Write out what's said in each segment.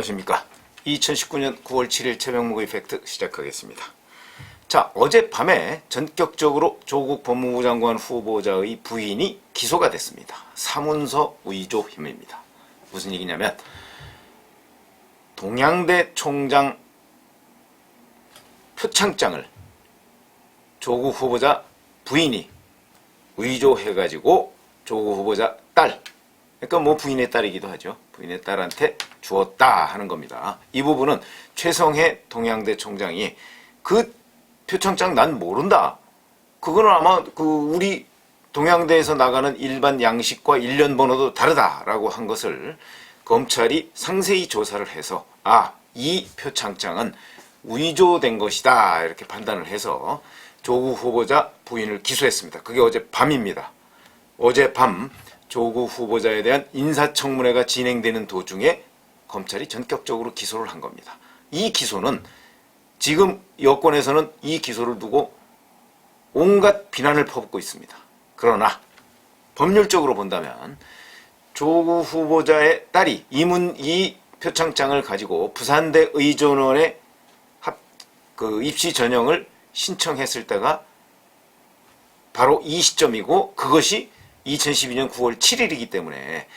안녕하십니까. 2019년 9월 7일 최명목의 팩트 시작하겠습니다. 자, 어젯밤에 전격적으로 조국 법무부 장관 후보자의 부인이 기소가 됐습니다. 사문서 위조 혐의입니다. 무슨 얘기냐면 동양대 총장 표창장을 조국 후보자 부인이 위조해가지고 조국 후보자 딸, 그러니까 뭐 부인의 딸이기도 하죠. 부인의 딸한테 주었다 하는 겁니다. 이 부분은 최성해 동양대 총장이 그 표창장 난 모른다. 그거는 아마 우리 동양대에서 나가는 일반 양식과 일련 번호도 다르다라고 한 것을 검찰이 상세히 조사를 해서 이 표창장은 위조된 것이다 이렇게 판단을 해서 조국 후보자 부인을 기소했습니다. 그게 어제 밤입니다. 어젯밤 조국 후보자에 대한 인사청문회가 진행되는 도중에 검찰이 전격적으로 기소를 한 겁니다. 이 기소는 지금 여권에서는 이 기소를 두고 온갖 비난을 퍼붓고 있습니다. 그러나 법률적으로 본다면 조국 후보자의 딸이 이 표창장을 가지고 부산대 의전원에 입시 전형을 신청했을 때가 바로 이 시점이고 그것이 2012년 9월 7일이기 때문에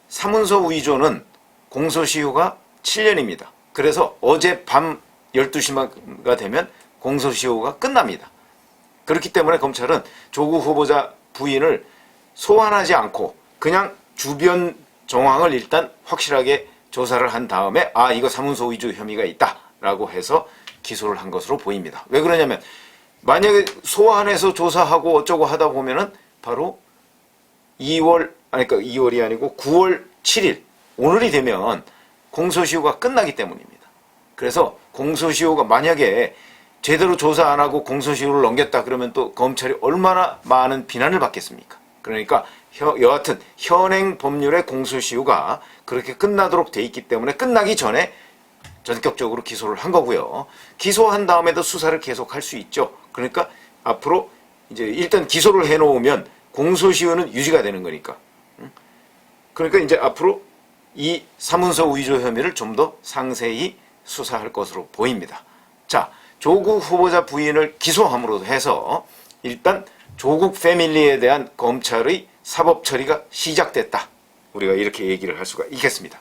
사문서 위조는 공소시효가 7년입니다. 그래서 어젯밤 12시가 되면 공소시효가 끝납니다. 그렇기 때문에 검찰은 조국 후보자 부인을 소환하지 않고 그냥 주변 정황을 일단 확실하게 조사를 한 다음에 이거 사문서 위조 혐의가 있다라고 해서 기소를 한 것으로 보입니다. 왜 그러냐면 만약에 소환해서 조사하고 어쩌고 하다 보면은 바로 2월이 아니고 9월 7일 오늘이 되면 공소시효가 끝나기 때문입니다. 그래서 공소시효가 만약에 제대로 조사 안 하고 공소시효를 넘겼다 그러면 또 검찰이 얼마나 많은 비난을 받겠습니까? 그러니까 여하튼 현행 법률의 공소시효가 그렇게 끝나도록 돼 있기 때문에 끝나기 전에 전격적으로 기소를 한 거고요. 기소한 다음에도 수사를 계속할 수 있죠. 그러니까 앞으로 이제 일단 기소를 해놓으면 공소시효는 유지가 되는 거니까. 그러니까 이제 앞으로 이 사문서 위조 혐의를 좀 더 상세히 수사할 것으로 보입니다. 자, 조국 후보자 부인을 기소함으로 해서 일단 조국 패밀리에 대한 검찰의 사법 처리가 시작됐다. 우리가 이렇게 얘기를 할 수가 있겠습니다.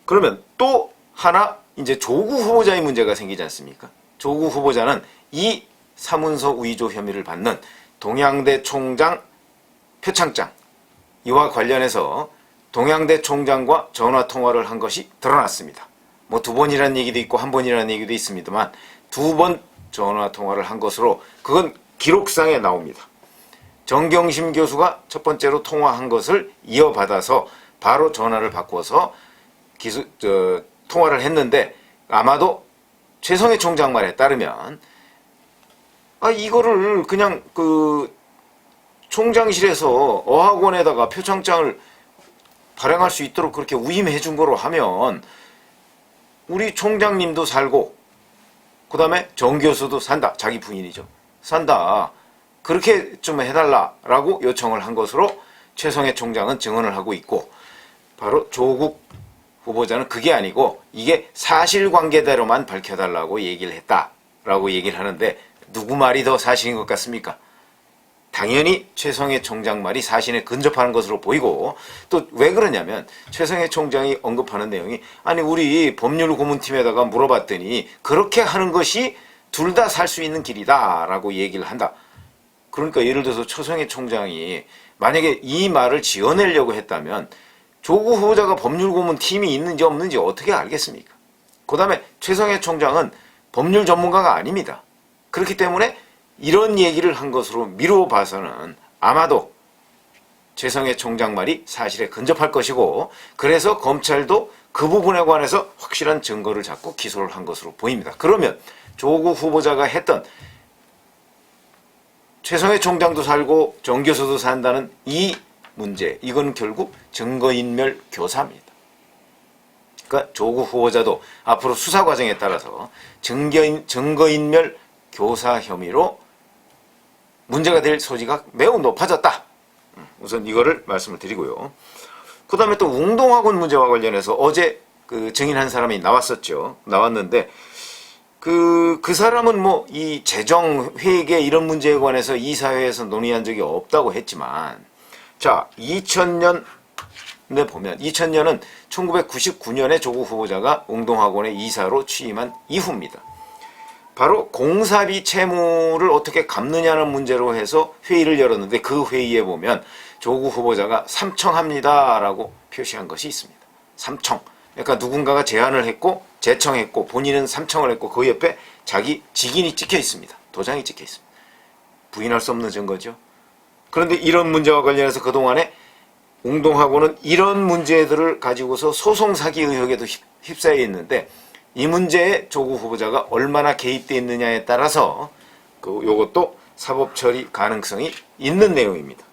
그러면 또 하나 이제 조국 후보자의 문제가 생기지 않습니까? 조국 후보자는 이 사문서 위조 혐의를 받는 동양대 총장 표창장 이와 관련해서 동양대 총장과 전화 통화를 한 것이 드러났습니다. 뭐 2번이라는 얘기도 있고 1번이라는 얘기도 있습니다만 2번 전화 통화를 한 것으로 그건 기록상에 나옵니다. 정경심 교수가 첫 번째로 통화한 것을 이어받아서 바로 전화를 바꿔서 통화를 했는데 아마도 최성해 총장 말에 따르면 이거를 그냥 총장실에서 어학원에다가 표창장을 발행할 수 있도록 그렇게 위임해 준 거로 하면 우리 총장님도 살고 그 다음에 정 교수도 산다. 자기 부인이죠. 산다. 그렇게 좀 해달라라고 요청을 한 것으로 최성해 총장은 증언을 하고 있고 바로 조국 후보자는 그게 아니고 이게 사실관계대로만 밝혀달라고 얘기를 했다라고 얘기를 하는데 누구 말이 더 사실인 것 같습니까? 당연히 최성해 총장 말이 사실에 근접하는 것으로 보이고 또 왜 그러냐면 최성해 총장이 언급하는 내용이 우리 법률 고문팀에다가 물어봤더니 그렇게 하는 것이 둘 다 살 수 있는 길이다 라고 얘기를 한다. 그러니까 예를 들어서 최성해 총장이 만약에 이 말을 지어내려고 했다면 조국 후보자가 법률 고문팀이 있는지 없는지 어떻게 알겠습니까? 그 다음에 최성해 총장은 법률 전문가가 아닙니다. 그렇기 때문에 이런 얘기를 한 것으로 미루어 봐서는 아마도 최성해 총장 말이 사실에 근접할 것이고 그래서 검찰도 그 부분에 관해서 확실한 증거를 잡고 기소를 한 것으로 보입니다. 그러면 조국 후보자가 했던 최성해 총장도 살고 정 교수도 산다는 이 문제, 이건 결국 증거인멸 교사입니다. 그러니까 조국 후보자도 앞으로 수사 과정에 따라서 증거인멸 교사 혐의로 문제가 될 소지가 매우 높아졌다. 우선 이거를 말씀을 드리고요. 그 다음에 또 웅동학원 문제와 관련해서 어제 그 증인한 사람이 나왔었죠. 나왔는데 그 사람은 뭐 이 재정 회계 이런 문제에 관해서 이사회에서 논의한 적이 없다고 했지만, 자 2000년에 보면 2000년은 1999년에 조국 후보자가 웅동학원의 이사로 취임한 이후입니다. 바로 공사비 채무를 어떻게 갚느냐는 문제로 해서 회의를 열었는데, 그 회의에 보면 조국 후보자가 삼청합니다라고 표시한 것이 있습니다. 삼청. 그러니까 누군가가 제안을 했고 제청했고 본인은 삼청을 했고 그 옆에 자기 직인이 찍혀 있습니다. 도장이 찍혀 있습니다. 부인할 수 없는 증거죠. 그런데 이런 문제와 관련해서 그동안에 웅동학원은 이런 문제들을 가지고서 소송 사기 의혹에도 휩싸여 있는데, 이 문제에 조국 후보자가 얼마나 개입되어 있느냐에 따라서 요것도 사법 처리 가능성이 있는 내용입니다.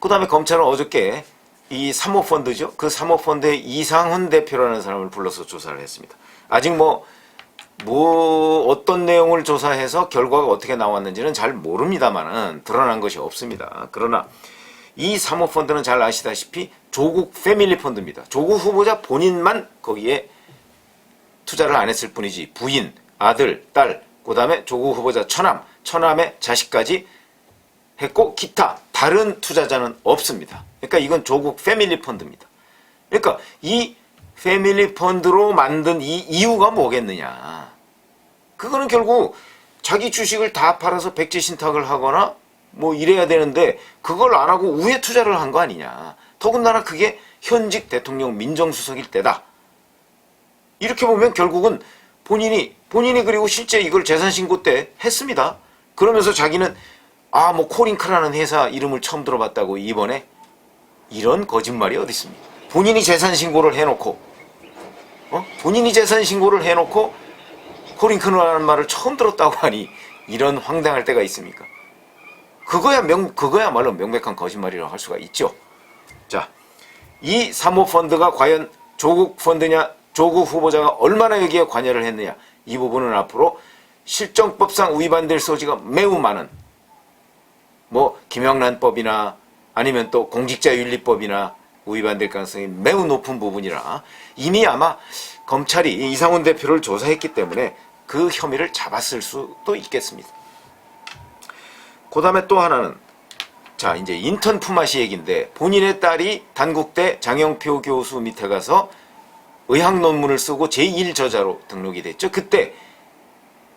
그 다음에 검찰은 어저께 이 사모펀드죠. 그 사모펀드의 이상훈 대표라는 사람을 불러서 조사를 했습니다. 아직 뭐 어떤 내용을 조사해서 결과가 어떻게 나왔는지는 잘 모릅니다만은 드러난 것이 없습니다. 그러나 이 사모펀드는 잘 아시다시피 조국 패밀리 펀드입니다. 조국 후보자 본인만 거기에 투자를 안 했을 뿐이지 부인, 아들, 딸, 그 다음에 조국 후보자 처남의 자식까지 했고 기타 다른 투자자는 없습니다. 그러니까 이건 조국 패밀리 펀드입니다. 그러니까 이 패밀리 펀드로 만든 이 이유가 뭐겠느냐. 그거는 결국 자기 주식을 다 팔아서 백지 신탁을 하거나 뭐 이래야 되는데 그걸 안 하고 우회 투자를 한 거 아니냐. 더군다나 그게 현직 대통령 민정수석일 때다. 이렇게 보면 결국은 본인이 그리고 실제 이걸 재산신고 때 했습니다. 그러면서 자기는 뭐 코링크라는 회사 이름을 처음 들어봤다고 이번에. 이런 거짓말이 어디 있습니까? 본인이 재산신고를 해놓고 코링크라는 말을 처음 들었다고 하니 이런 황당할 때가 있습니까? 그거야말로 명백한 거짓말이라고 할 수가 있죠. 자, 이 사모펀드가 과연 조국 펀드냐, 조국 후보자가 얼마나 여기에 관여를 했느냐, 이 부분은 앞으로 실정법상 위반될 소지가 매우 많은 뭐 김영란법이나 아니면 또 공직자윤리법이나 위반될 가능성이 매우 높은 부분이라 이미 아마 검찰이 이상훈 대표를 조사했기 때문에 그 혐의를 잡았을 수도 있겠습니다. 그 다음에 또 하나는, 자 이제 인턴 품앗이 얘기인데, 본인의 딸이 단국대 장영표 교수 밑에 가서 의학 논문을 쓰고 제1저자로 등록이 됐죠. 그때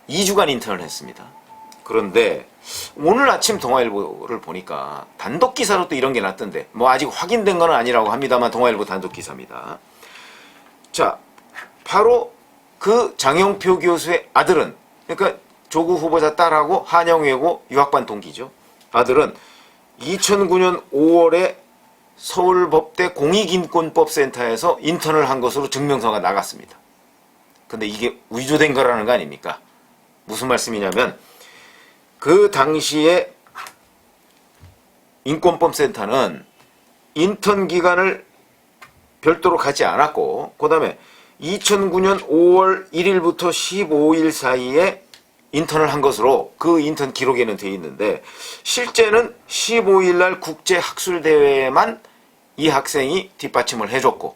2주간 인턴을 했습니다. 그런데 오늘 아침 동아일보를 보니까 단독 기사로 또 이런 게 났던데, 뭐 아직 확인된 건 아니라고 합니다만 동아일보 단독 기사입니다. 자, 바로 그 장영표 교수의 아들은, 그러니까 조국 후보자 딸하고 한영외고 유학반 동기죠. 아들은 2009년 5월에 서울법대 공익인권법센터에서 인턴을 한 것으로 증명서가 나갔습니다. 근데 이게 위조된 거라는 거 아닙니까? 무슨 말씀이냐면, 그 당시에 인권법센터는 인턴 기간을 별도로 갖지 않았고, 그 다음에 2009년 5월 1일부터 15일 사이에 인턴을 한 것으로 그 인턴 기록에는 되어 있는데, 실제는 15일 날 국제학술대회에만 이 학생이 뒷받침을 해줬고,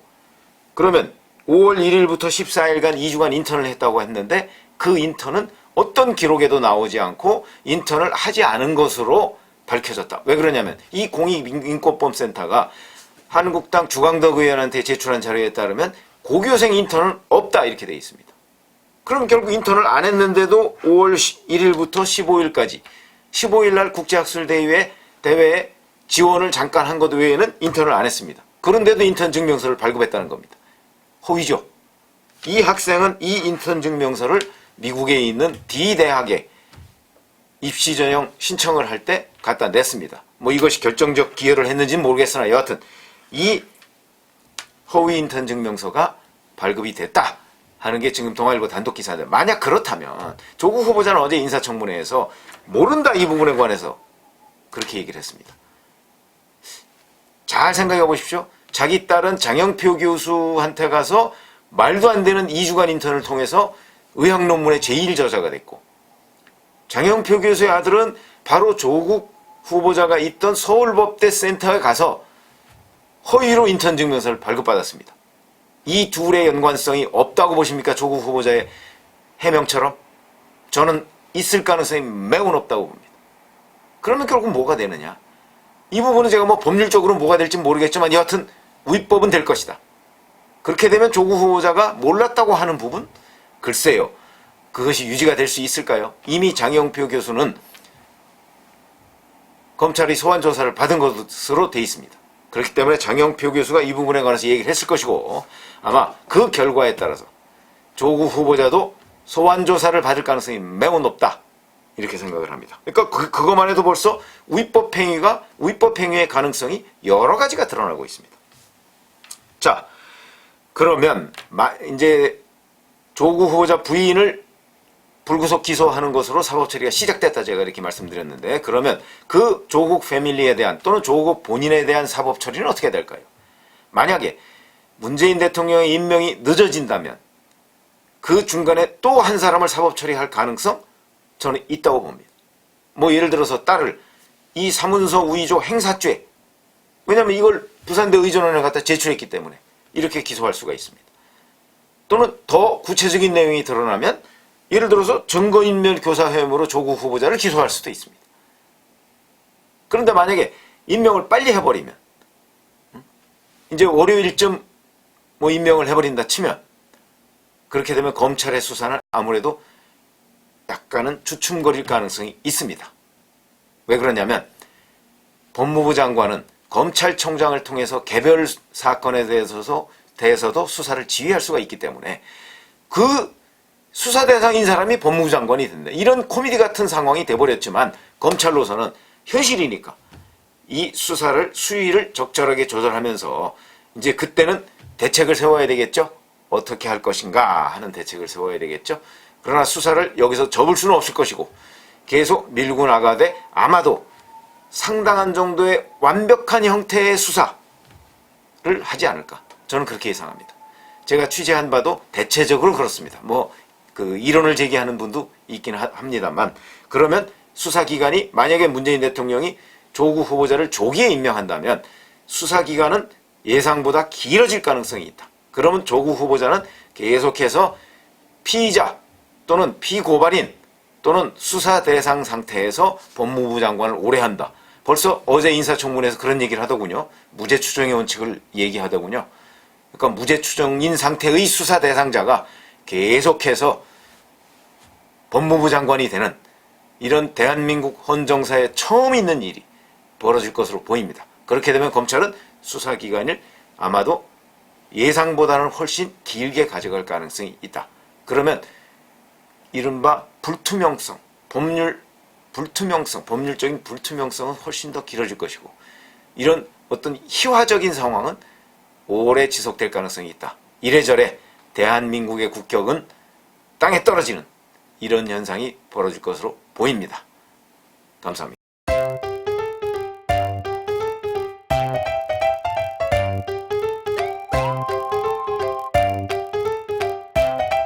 그러면 5월 1일부터 14일간 2주간 인턴을 했다고 했는데, 그 인턴은 어떤 기록에도 나오지 않고 인턴을 하지 않은 것으로 밝혀졌다. 왜 그러냐면 이 공익인권법센터가 한국당 주광덕 의원한테 제출한 자료에 따르면 고교생 인턴은 없다 이렇게 되어 있습니다. 그럼 결국 인턴을 안 했는데도 5월 1일부터 15일까지 15일 날 국제학술대회에 지원을 잠깐 한 것 외에는 인턴을 안 했습니다. 그런데도 인턴 증명서를 발급했다는 겁니다. 허위죠. 이 학생은 이 인턴 증명서를 미국에 있는 D대학에 입시 전형 신청을 할 때 갖다 냈습니다. 뭐 이것이 결정적 기여를 했는지는 모르겠으나 여하튼 이 허위 인턴 증명서가 발급이 됐다 하는 게 지금 동아일보 단독 기사인데, 만약 그렇다면 조국 후보자는 어제 인사청문회에서 모른다 이 부분에 관해서 그렇게 얘기를 했습니다. 잘 생각해 보십시오. 자기 딸은 장영표 교수한테 가서 말도 안 되는 2주간 인턴을 통해서 의학 논문의 제1저자가 됐고, 장영표 교수의 아들은 바로 조국 후보자가 있던 서울법대 센터에 가서 허위로 인턴 증명서를 발급받았습니다. 이 둘의 연관성이 없다고 보십니까? 조국 후보자의 해명처럼? 저는 있을 가능성이 매우 높다고 봅니다. 그러면 결국 뭐가 되느냐? 이 부분은 제가 뭐 법률적으로 뭐가 될지 모르겠지만 여하튼 위법은 될 것이다. 그렇게 되면 조국 후보자가 몰랐다고 하는 부분? 글쎄요. 그것이 유지가 될 수 있을까요? 이미 장영표 교수는 검찰이 소환 조사를 받은 것으로 돼 있습니다. 그렇기 때문에 장영표 교수가 이 부분에 관해서 얘기를 했을 것이고 아마 그 결과에 따라서 조국 후보자도 소환 조사를 받을 가능성이 매우 높다. 이렇게 생각을 합니다. 그러니까 그것만 해도 벌써 위법 행위의 가능성이 여러 가지가 드러나고 있습니다. 자, 그러면 이제 조국 후보자 부인을 불구속 기소하는 것으로 사법 처리가 시작됐다 제가 이렇게 말씀드렸는데 그러면 그 조국 패밀리에 대한 또는 조국 본인에 대한 사법 처리는 어떻게 될까요? 만약에 문재인 대통령의 임명이 늦어진다면 그 중간에 또 한 사람을 사법 처리할 가능성 저는 있다고 봅니다. 뭐 예를 들어서 딸을 이 사문서 위조 행사죄, 왜냐하면 이걸 부산대 의전원에 갖다 제출했기 때문에 이렇게 기소할 수가 있습니다. 또는 더 구체적인 내용이 드러나면 예를 들어서 증거인멸 교사 혐의로 조국 후보자를 기소할 수도 있습니다. 그런데 만약에 임명을 빨리 해버리면 이제 월요일쯤 뭐 임명을 해버린다 치면 그렇게 되면 검찰의 수사는 아무래도 약간은 주춤거릴 가능성이 있습니다. 왜 그러냐면 법무부 장관은 검찰총장을 통해서 개별 사건에 대해서도 수사를 지휘할 수가 있기 때문에 그 수사 대상인 사람이 법무부 장관이 된다. 이런 코미디 같은 상황이 돼버렸지만 검찰로서는 현실이니까 이 수위를 적절하게 조절하면서 이제 그때는 대책을 세워야 되겠죠. 어떻게 할 것인가 하는 대책을 세워야 되겠죠. 그러나 수사를 여기서 접을 수는 없을 것이고 계속 밀고 나가되 아마도 상당한 정도의 완벽한 형태의 수사를 하지 않을까. 저는 그렇게 예상합니다. 제가 취재한 바도 대체적으로 그렇습니다. 뭐 그 이론을 제기하는 분도 있긴 합니다만 그러면 수사기관이 만약에 문재인 대통령이 조국 후보자를 조기에 임명한다면 수사기간은 예상보다 길어질 가능성이 있다. 그러면 조국 후보자는 계속해서 피의자 또는 피고발인 또는 수사 대상 상태에서 법무부 장관을 오래 한다. 벌써 어제 인사청문회에서 그런 얘기를 하더군요. 무죄 추정의 원칙을 얘기하더군요. 그러니까 무죄 추정인 상태의 수사 대상자가 계속해서 법무부 장관이 되는 이런 대한민국 헌정사에 처음 있는 일이 벌어질 것으로 보입니다. 그렇게 되면 검찰은 수사기간을 아마도 예상보다는 훨씬 길게 가져갈 가능성이 있다. 그러면 이른바 불투명성, 법률적인 불투명성은 훨씬 더 길어질 것이고 이런 어떤 희화적인 상황은 오래 지속될 가능성이 있다. 이래저래 대한민국의 국격은 땅에 떨어지는 이런 현상이 벌어질 것으로 보입니다. 감사합니다.